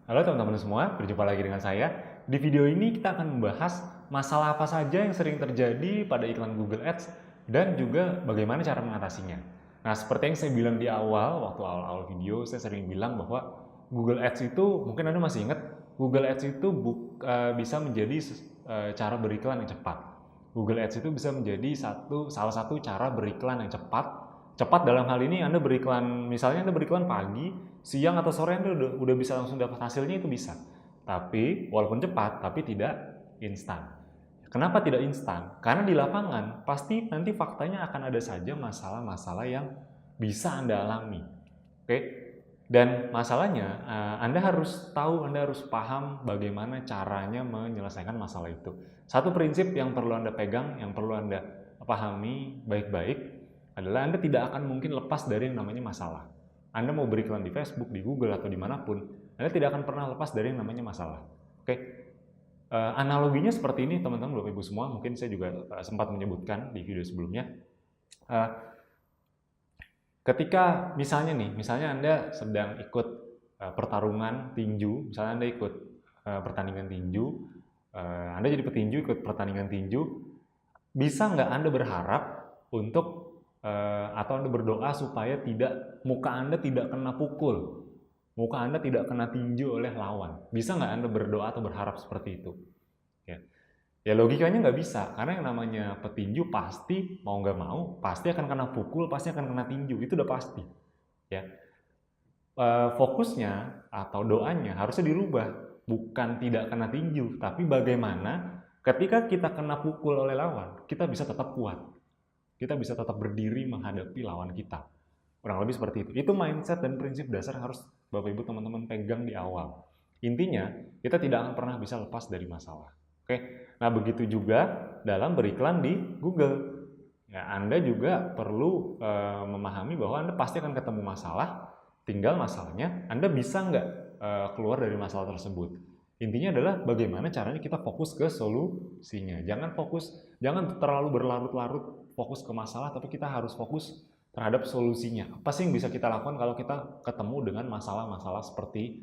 Halo teman-teman semua, berjumpa lagi dengan saya. Di video ini kita akan membahas masalah apa saja yang sering terjadi pada iklan Google Ads dan juga bagaimana cara mengatasinya. Nah, seperti yang saya bilang di awal, waktu awal-awal video, saya sering bilang bahwa Google Ads itu, mungkin Anda masih ingat, Google Ads itu bisa menjadi cara beriklan yang cepat. Google Ads itu bisa menjadi salah satu cara beriklan yang cepat. Cepat dalam hal ini Anda beriklan, misalnya Anda beriklan pagi, siang atau sore Anda udah bisa langsung dapat hasilnya, itu bisa. Tapi walaupun cepat, tapi tidak instan. Kenapa tidak instan? Karena di lapangan pasti nanti faktanya akan ada saja masalah-masalah yang bisa Anda alami. Oke? Dan masalahnya Anda harus tahu, Anda harus paham bagaimana caranya menyelesaikan masalah itu. Satu prinsip yang perlu Anda pegang, yang perlu Anda pahami baik-baik adalah Anda tidak akan mungkin lepas dari yang namanya masalah. Anda mau beriklan di Facebook, di Google, atau dimanapun, Anda tidak akan pernah lepas dari yang namanya masalah. Oke, analoginya seperti ini teman-teman, Bapak Ibu semua, mungkin saya juga sempat menyebutkan di video sebelumnya. Ketika misalnya Anda sedang ikut pertarungan tinju, misalnya Anda ikut pertandingan tinju, Anda jadi petinju, ikut pertandingan tinju, bisa nggak Anda berharap untuk atau Anda berdoa supaya muka Anda tidak kena pukul, muka Anda tidak kena tinju oleh lawan? Bisa nggak Anda berdoa atau berharap seperti itu? Ya logikanya nggak bisa, karena yang namanya petinju pasti mau nggak mau pasti akan kena pukul, pasti akan kena tinju, itu udah pasti. Ya, fokusnya atau doanya harusnya dirubah, bukan tidak kena tinju, tapi bagaimana ketika kita kena pukul oleh lawan, kita bisa tetap kuat. Kita bisa tetap berdiri menghadapi lawan kita. Kurang lebih seperti itu. Itu mindset dan prinsip dasar harus Bapak Ibu teman-teman pegang di awal. Intinya, kita tidak akan pernah bisa lepas dari masalah. Oke. Nah, begitu juga dalam beriklan di Google. Ya, Anda juga perlu memahami bahwa Anda pasti akan ketemu masalah. Tinggal masalahnya, Anda bisa nggak keluar dari masalah tersebut. Intinya adalah bagaimana caranya kita fokus ke solusinya. Jangan terlalu berlarut-larut fokus ke masalah, tapi kita harus fokus terhadap solusinya. Apa sih yang bisa kita lakukan kalau kita ketemu dengan masalah-masalah seperti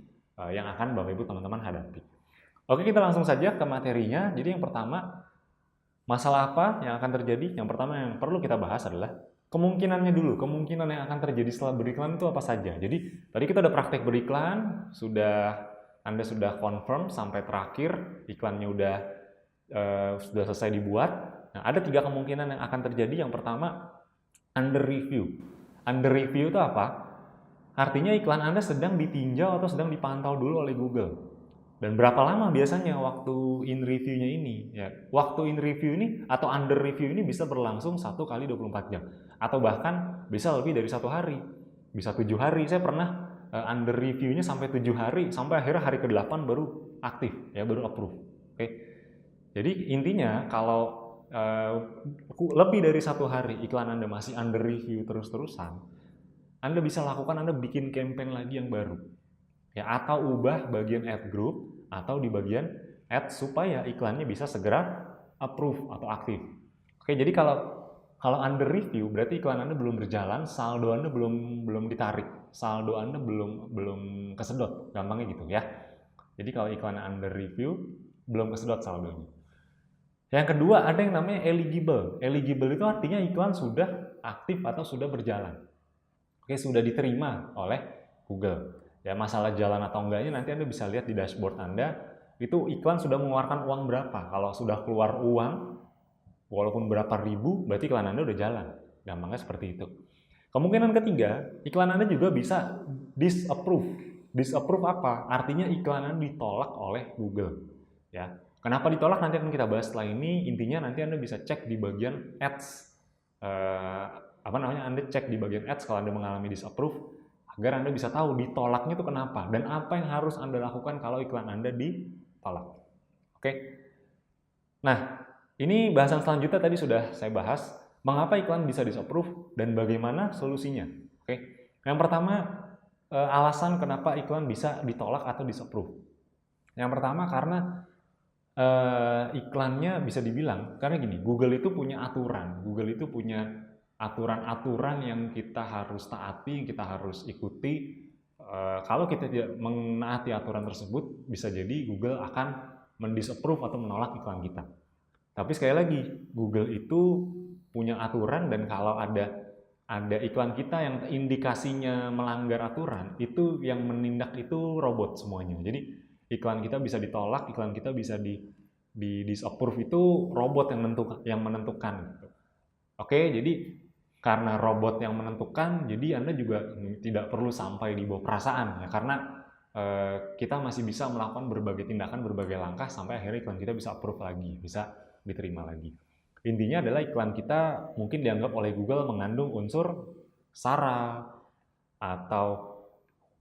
yang akan Bapak Ibu teman-teman hadapi. Oke, kita langsung saja ke materinya. Jadi yang pertama, masalah apa yang akan terjadi? Yang pertama yang perlu kita bahas adalah kemungkinannya dulu. Kemungkinan yang akan terjadi setelah beriklan itu apa saja? Jadi tadi kita udah praktek beriklan, Anda sudah confirm sampai terakhir, iklannya sudah selesai dibuat. Nah, ada 3 kemungkinan yang akan terjadi. Yang pertama, under review. Under review itu apa? Artinya iklan Anda sedang ditinjau atau sedang dipantau dulu oleh Google. Dan berapa lama biasanya waktu in review-nya ini? Ya, waktu in review ini atau under review ini bisa berlangsung 1 kali 24 jam. Atau bahkan bisa lebih dari 1 hari. Bisa 7 hari. Saya pernah under review-nya sampai 7 hari, sampai akhirnya hari ke-8 baru aktif, ya baru approve. Oke. Jadi intinya kalau lebih dari 1 hari iklan Anda masih under review terus-terusan, Anda bisa lakukan, Anda bikin campaign lagi yang baru. Ya, atau ubah bagian ad group atau di bagian ads supaya iklannya bisa segera approve atau aktif. Oke, jadi kalau under review berarti iklan Anda belum berjalan, saldo Anda belum ditarik, saldo Anda belum kesedot, gampangnya gitu ya. Jadi kalau iklan under review belum kesedot saldonya. Yang kedua, ada yang namanya eligible. Eligible itu artinya iklan sudah aktif atau sudah berjalan. Oke, sudah diterima oleh Google. Ya, masalah jalan atau enggaknya nanti Anda bisa lihat di dashboard Anda, itu iklan sudah mengeluarkan uang berapa. Kalau sudah keluar uang, walaupun berapa ribu, berarti iklan Anda udah jalan. Gampangnya seperti itu. Kemungkinan ketiga, iklan Anda juga bisa disapprove. Disapprove apa? Artinya iklan Anda ditolak oleh Google. Ya, kenapa ditolak nanti akan kita bahas setelah ini. Intinya nanti Anda bisa cek di bagian ads. Anda cek di bagian ads kalau Anda mengalami disapprove, agar Anda bisa tahu ditolaknya itu kenapa dan apa yang harus Anda lakukan kalau iklan Anda ditolak. Oke. Nah, ini bahasan selanjutnya tadi sudah saya bahas, mengapa iklan bisa disapprove dan bagaimana solusinya. Oke. Yang pertama, alasan kenapa iklan bisa ditolak atau disapprove. Yang pertama karena iklannya bisa dibilang, karena gini, Google itu punya aturan yang kita harus taati, yang kita harus ikuti kalau kita tidak menaati aturan tersebut, bisa jadi Google akan mendisapprove atau menolak iklan kita. Tapi sekali lagi, Google itu punya aturan, dan kalau ada iklan kita yang indikasinya melanggar aturan, itu yang menindak itu robot semuanya. Jadi iklan kita bisa ditolak, iklan kita bisa di disapprove, itu robot yang menentukan gitu. Oke, jadi karena robot yang menentukan, jadi Anda juga tidak perlu sampai dibawa perasaan ya, karena kita masih bisa melakukan berbagai tindakan, berbagai langkah sampai akhirnya iklan kita bisa approve lagi, bisa diterima lagi. Intinya adalah iklan kita mungkin dianggap oleh Google mengandung unsur sara atau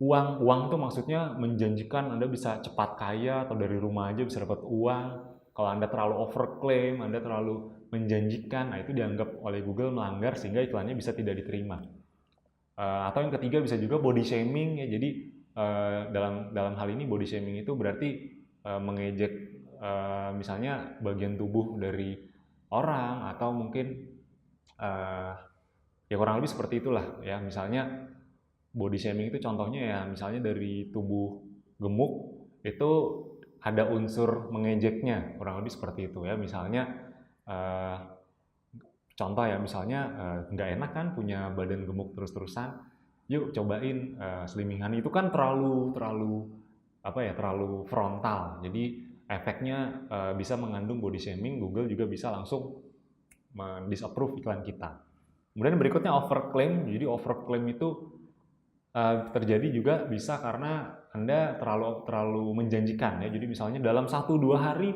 uang. Uang itu maksudnya menjanjikan Anda bisa cepat kaya atau dari rumah aja bisa dapat uang. Kalau Anda terlalu overclaim, Anda terlalu menjanjikan, nah itu dianggap oleh Google melanggar sehingga iklannya bisa tidak diterima. Atau yang ketiga bisa juga body shaming ya. Jadi dalam hal ini body shaming itu berarti mengejek misalnya bagian tubuh dari orang, atau mungkin ya kurang lebih seperti itulah ya. Misalnya body shaming itu contohnya ya, misalnya dari tubuh gemuk itu ada unsur mengejeknya, kurang lebih seperti itu ya. Misalnya contoh ya, misalnya nggak enak kan punya badan gemuk terus-terusan, yuk cobain slimming honey. Itu kan terlalu frontal, jadi efeknya bisa mengandung body shaming. Google juga bisa langsung disapprove iklan kita. Kemudian berikutnya overclaim. Jadi overclaim itu terjadi juga bisa karena Anda terlalu menjanjikan ya. Jadi misalnya dalam 1-2 hari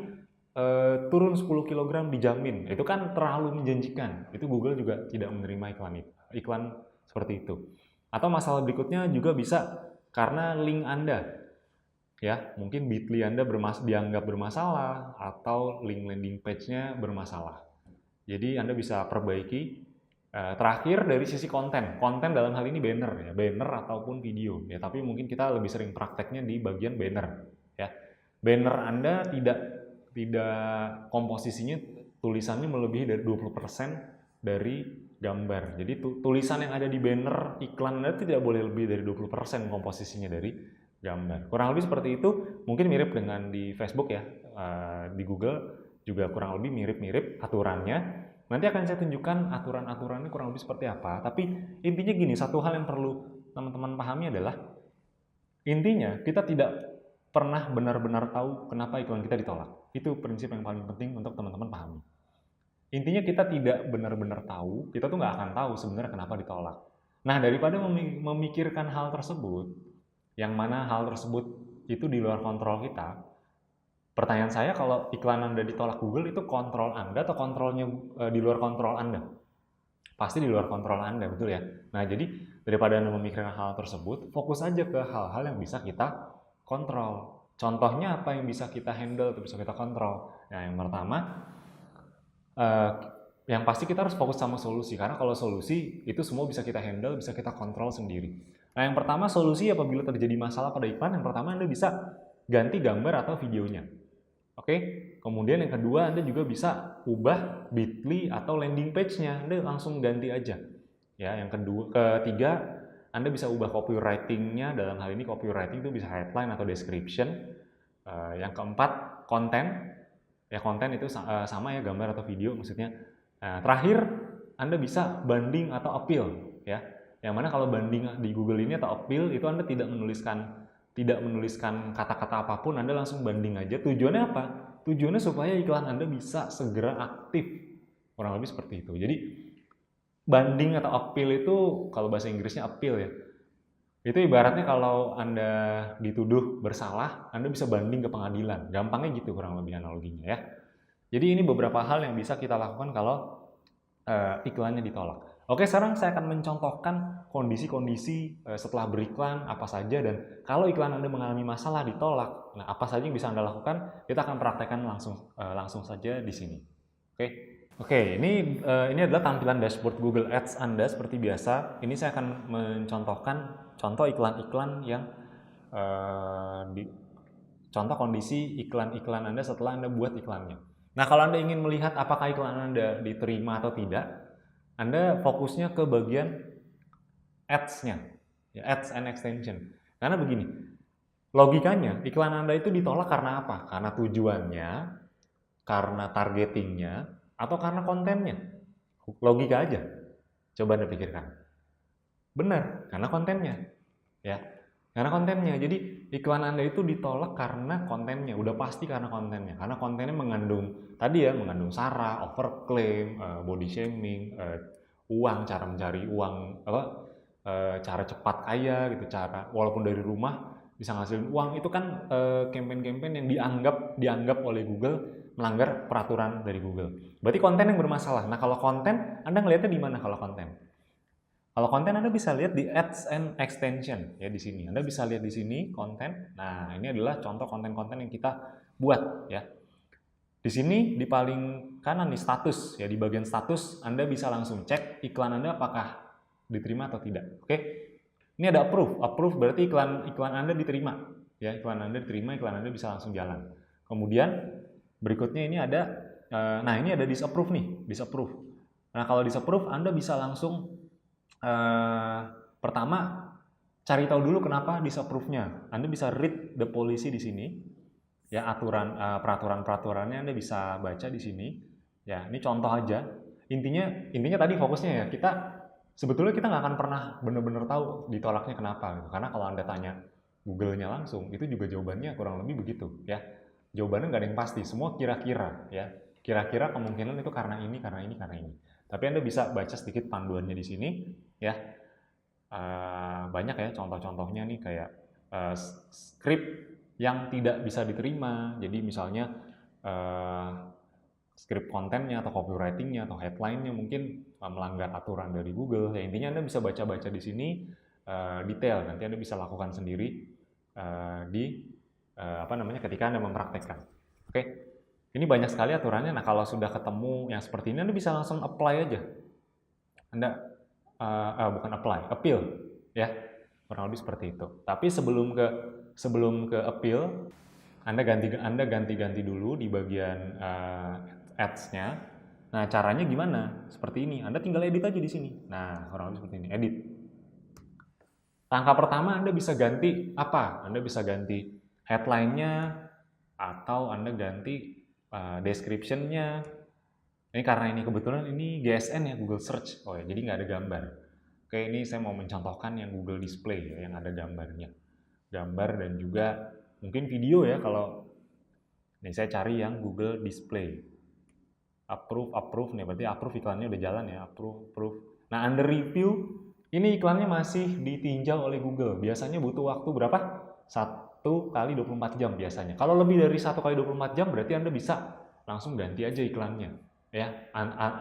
turun 10 kg dijamin. Itu kan terlalu menjanjikan. Itu Google juga tidak menerima iklan seperti itu. Atau masalah berikutnya juga bisa karena link Anda. Ya, mungkin Bitly Anda dianggap bermasalah, atau link landing page-nya bermasalah. Jadi Anda bisa perbaiki. Terakhir dari sisi konten dalam hal ini banner ataupun video ya, tapi mungkin kita lebih sering prakteknya di bagian banner ya. Banner Anda tidak komposisinya, tulisannya melebihi dari 20% dari gambar. Jadi tulisan yang ada di banner iklan Anda tidak boleh lebih dari 20% komposisinya dari gambar. Kurang lebih seperti itu. Mungkin mirip dengan di Facebook ya, di Google juga kurang lebih mirip-mirip aturannya. Nanti akan saya tunjukkan aturan-aturannya kurang lebih seperti apa. Tapi intinya gini, satu hal yang perlu teman-teman pahami adalah, intinya kita tidak pernah benar-benar tahu kenapa iklan kita ditolak. Itu prinsip yang paling penting untuk teman-teman pahami. Intinya kita tidak benar-benar tahu, kita tuh nggak akan tahu sebenarnya kenapa ditolak. Nah, daripada memikirkan hal tersebut, yang mana hal tersebut itu di luar kontrol kita, pertanyaan saya, kalau iklan Anda ditolak Google, itu kontrol Anda atau kontrolnya di luar kontrol Anda? Pasti di luar kontrol Anda, betul ya? Nah, jadi daripada Anda memikirkan hal tersebut, fokus aja ke hal-hal yang bisa kita kontrol. Contohnya apa yang bisa kita handle, atau bisa kita kontrol? Nah, yang pertama, yang pasti kita harus fokus sama solusi. Karena kalau solusi, itu semua bisa kita handle, bisa kita kontrol sendiri. Nah, yang pertama, solusi apabila terjadi masalah pada iklan, yang pertama Anda bisa ganti gambar atau videonya. Oke, kemudian yang kedua, Anda juga bisa ubah Bitly atau landing page-nya. Anda langsung ganti aja. Ya, yang ketiga, Anda bisa ubah copywriting-nya. Dalam hal ini copywriting itu bisa headline atau description. Yang keempat, konten. Ya, konten itu sama ya, gambar atau video maksudnya. Terakhir, Anda bisa banding atau appeal. Ya, yang mana kalau banding di Google ini atau appeal itu Anda tidak menuliskan kata-kata apapun, Anda langsung banding aja. Tujuannya apa? Tujuannya supaya iklan Anda bisa segera aktif. Kurang lebih seperti itu. Jadi banding atau appeal itu, kalau bahasa Inggrisnya appeal ya, itu ibaratnya kalau Anda dituduh bersalah, Anda bisa banding ke pengadilan. Gampangnya gitu kurang lebih analoginya ya. Jadi ini beberapa hal yang bisa kita lakukan kalau iklannya ditolak. Oke, sekarang saya akan mencontohkan kondisi-kondisi setelah beriklan apa saja, dan kalau iklan Anda mengalami masalah ditolak, nah apa saja yang bisa Anda lakukan? Kita akan praktekkan langsung saja di sini. Oke, ini adalah tampilan dashboard Google Ads Anda seperti biasa. Ini saya akan mencontohkan contoh iklan-iklan yang contoh kondisi iklan-iklan Anda setelah Anda buat iklannya. Nah, kalau Anda ingin melihat apakah iklan Anda diterima atau tidak, Anda fokusnya ke bagian ads-nya, ya, ads and extension. Karena begini, logikanya iklan Anda itu ditolak karena apa? Karena tujuannya, karena targetingnya, atau karena kontennya. Logika aja. Coba Anda pikirkan. Benar, karena kontennya. Ya, karena kontennya. Jadi iklan Anda itu ditolak karena kontennya. Udah pasti karena kontennya. Karena kontennya mengandung tadi ya, mengandung sara, overclaim, body shaming, uang, cara mencari uang, cara cepat kaya gitu, cara walaupun dari rumah bisa ngasilin uang. Itu kan campaign-campaign yang dianggap oleh Google melanggar peraturan dari Google. Berarti konten yang bermasalah. Nah, kalau konten, Anda ngelihatnya di mana kalau konten? Kalau konten Anda bisa lihat di Ads and Extension ya, di sini. Anda bisa lihat di sini konten. Nah, ini adalah contoh konten-konten yang kita buat ya. Di sini di paling kanan nih status ya, di bagian status Anda bisa langsung cek iklan Anda apakah diterima atau tidak. Oke. Ini ada approve. Approve berarti iklan Anda diterima. Ya, iklan Anda diterima, iklan Anda bisa langsung jalan. Kemudian berikutnya ini ada nah ini ada disapprove nih, disapprove. Nah, kalau disapprove Anda bisa langsung pertama cari tahu dulu kenapa disapprove-nya. Anda bisa read the policy di sini. Ya, peraturan-peraturannya Anda bisa baca di sini. Ya, ini contoh aja. Intinya tadi fokusnya ya, sebetulnya kita nggak akan pernah benar-benar tahu ditolaknya kenapa gitu. Karena kalau Anda tanya Google-nya langsung, itu juga jawabannya kurang lebih begitu ya. Jawabannya nggak ada yang pasti, semua kira-kira ya. Kira-kira kemungkinan itu karena ini, karena ini, karena ini. Tapi Anda bisa baca sedikit panduannya di sini ya. Banyak ya contoh-contohnya nih, kayak script yang tidak bisa diterima. Jadi misalnya script kontennya atau copywritingnya atau headline-nya mungkin melanggar aturan dari Google. Ya, intinya Anda bisa baca-baca di sini detail. Nanti Anda bisa lakukan sendiri ketika Anda mempraktekkan. Oke. Ini banyak sekali aturannya. Nah, kalau sudah ketemu yang seperti ini, Anda bisa langsung apply aja. Anda bukan apply, appeal, ya, kurang lebih seperti itu. Tapi sebelum ke appeal, Anda ganti dulu di bagian ads-nya. Nah, caranya gimana? Seperti ini. Anda tinggal edit aja di sini. Nah, kurang lebih seperti ini, edit. Langkah pertama Anda bisa ganti apa? Anda bisa ganti headline-nya atau Anda ganti description-nya. Ini karena ini kebetulan ini GSN ya, Google Search. Oh ya, jadi nggak ada gambar. Oke, ini saya mau mencontohkan yang Google Display ya, yang ada gambarnya. Gambar dan juga mungkin video ya, kalau ini saya cari yang Google Display. Approve nih, berarti approve iklannya udah jalan ya, approve. Nah, under review ini iklannya masih ditinjau oleh Google. Biasanya butuh waktu berapa? 1 kali 24 jam biasanya. Kalau lebih dari 1 kali 24 jam berarti Anda bisa langsung ganti aja iklannya. Ya,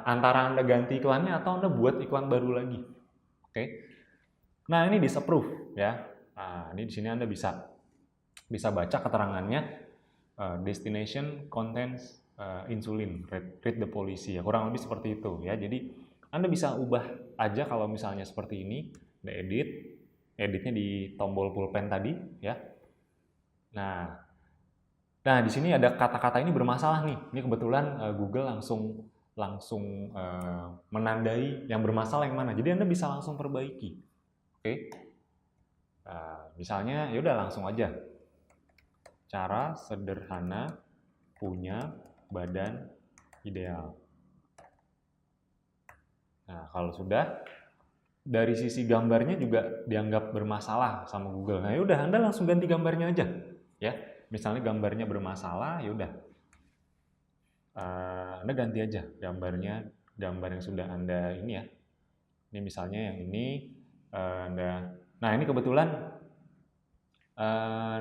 antara Anda ganti iklannya atau Anda buat iklan baru lagi. Oke. Nah, ini disapprove ya. Nah, ini di sini Anda bisa baca keterangannya. Destination contains insulin, read the policy ya. Kurang lebih seperti itu ya. Jadi Anda bisa ubah aja kalau misalnya seperti ini. Anda editnya di tombol pulpen tadi ya. Nah, di sini ada kata-kata ini bermasalah nih. Ini kebetulan Google langsung menandai yang bermasalah yang mana. Jadi Anda bisa langsung perbaiki. Oke. Misalnya ya udah langsung aja. Cara sederhana punya badan ideal. Nah, kalau sudah, dari sisi gambarnya juga dianggap bermasalah sama Google. Nah, yaudah Anda langsung ganti gambarnya aja, ya. Misalnya gambarnya bermasalah, yaudah Anda ganti aja gambarnya, gambar yang sudah Anda ini ya. Ini misalnya yang ini nah ini kebetulan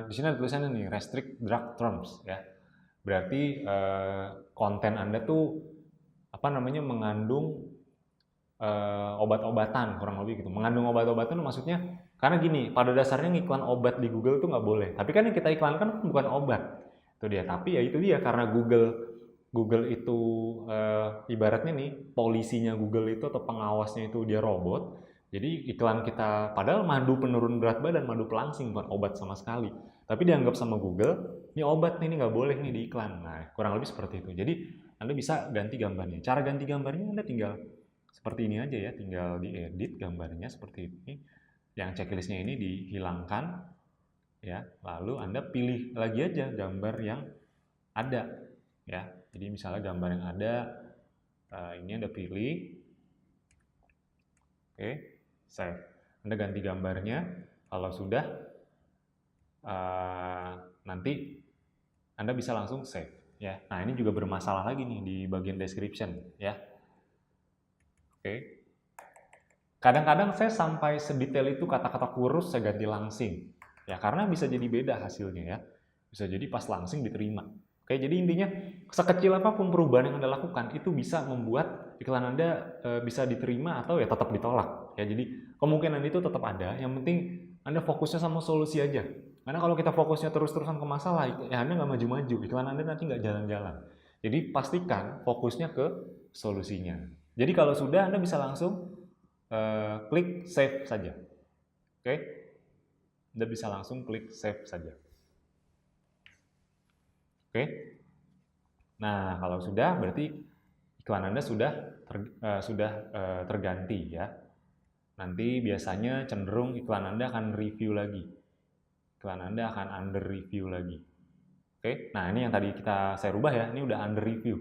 di sini ada tulisannya nih, restrict drug terms ya. Berarti konten Anda tuh mengandung obat-obatan, kurang lebih gitu. Mengandung obat-obatan maksudnya, karena gini, pada dasarnya ngiklan obat di Google tuh nggak boleh. Tapi kan yang kita iklankan bukan obat, itu dia. Tapi ya itu dia, karena Google itu ibaratnya nih, polisinya Google itu atau pengawasnya itu dia robot. Jadi iklan kita, padahal madu penurun berat badan, madu pelangsing, bukan obat sama sekali. Tapi dianggap sama Google, ini obat nih, ini nggak boleh nih di iklan. Nah, kurang lebih seperti itu. Jadi Anda bisa ganti gambarnya. Cara ganti gambarnya Anda tinggal seperti ini aja ya, tinggal diedit gambarnya seperti ini. Yang checklistnya ini dihilangkan. ya. Lalu Anda pilih lagi aja gambar yang ada, ya. Jadi misalnya gambar yang ada, ini Anda pilih, oke, save. Anda ganti gambarnya. Kalau sudah, nanti Anda bisa langsung save, ya. Nah, ini juga bermasalah lagi nih di bagian description, ya. Oke. Kadang-kadang saya sampai sedetail itu kata-kata kurus saya ganti langsing. Ya, karena bisa jadi beda hasilnya, ya. Bisa jadi pas langsing diterima. Oke, jadi intinya sekecil apapun perubahan yang Anda lakukan itu bisa membuat iklan Anda bisa diterima atau ya tetap ditolak. Ya, jadi kemungkinan itu tetap ada. Yang penting Anda fokusnya sama solusi aja. Karena kalau kita fokusnya terus-terusan ke masalah, ya Anda nggak maju-maju. Iklan Anda nanti nggak jalan-jalan. Jadi pastikan fokusnya ke solusinya. Jadi kalau sudah, Anda bisa langsung klik save saja. Oke, Anda bisa langsung klik save saja. Oke, nah kalau sudah berarti iklan Anda sudah terganti, ya. Nanti biasanya cenderung iklan Anda akan review lagi, iklan Anda akan under review lagi. Oke, nah ini yang tadi saya rubah, ya, ini udah under review,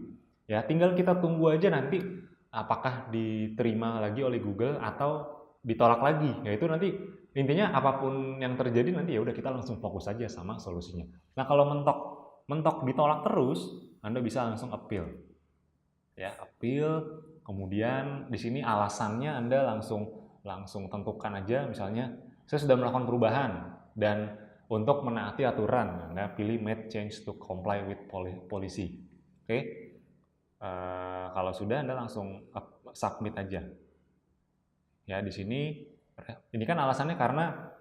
ya. Tinggal kita tunggu aja nanti apakah diterima lagi oleh Google atau ditolak lagi. Ya itu nanti intinya apapun yang terjadi nanti ya udah kita langsung fokus aja sama solusinya. Nah, kalau mentok ditolak terus, Anda bisa langsung appeal. Ya, appeal. Kemudian di sini alasannya Anda langsung tentukan aja, misalnya saya sudah melakukan perubahan dan untuk menaati aturan, Anda pilih made change to comply with policy. Oke. Kalau sudah, Anda langsung submit aja. Ya, di sini ini kan alasannya karena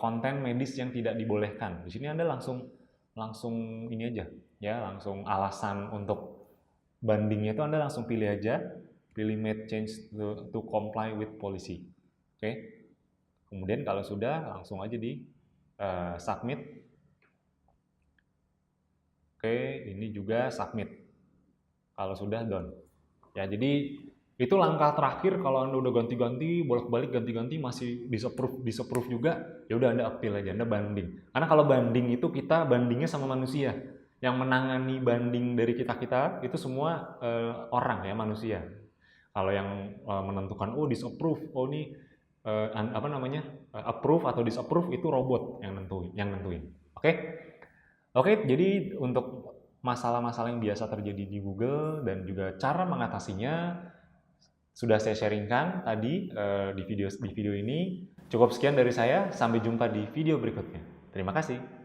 konten medis yang tidak dibolehkan. Di sini Anda langsung ini aja, ya, langsung alasan untuk bandingnya itu Anda langsung pilih aja, pilih made change to comply with policy. Oke. Kemudian kalau sudah, langsung aja di submit. Oke, ini juga submit. Kalau sudah, done. Ya, jadi itu langkah terakhir. Kalau Anda udah ganti-ganti, bolak-balik ganti-ganti masih disapprove juga, ya udah Anda appeal aja, Anda banding. Karena kalau banding itu kita bandingnya sama manusia. Yang menangani banding dari kita itu semua orang, ya, manusia. Kalau yang menentukan disapprove, ini approve atau disapprove itu robot yang nentuin. Oke, jadi untuk masalah-masalah yang biasa terjadi di Google dan juga cara mengatasinya sudah saya sharingkan tadi di video ini. Cukup sekian dari saya, sampai jumpa di video berikutnya. Terima kasih.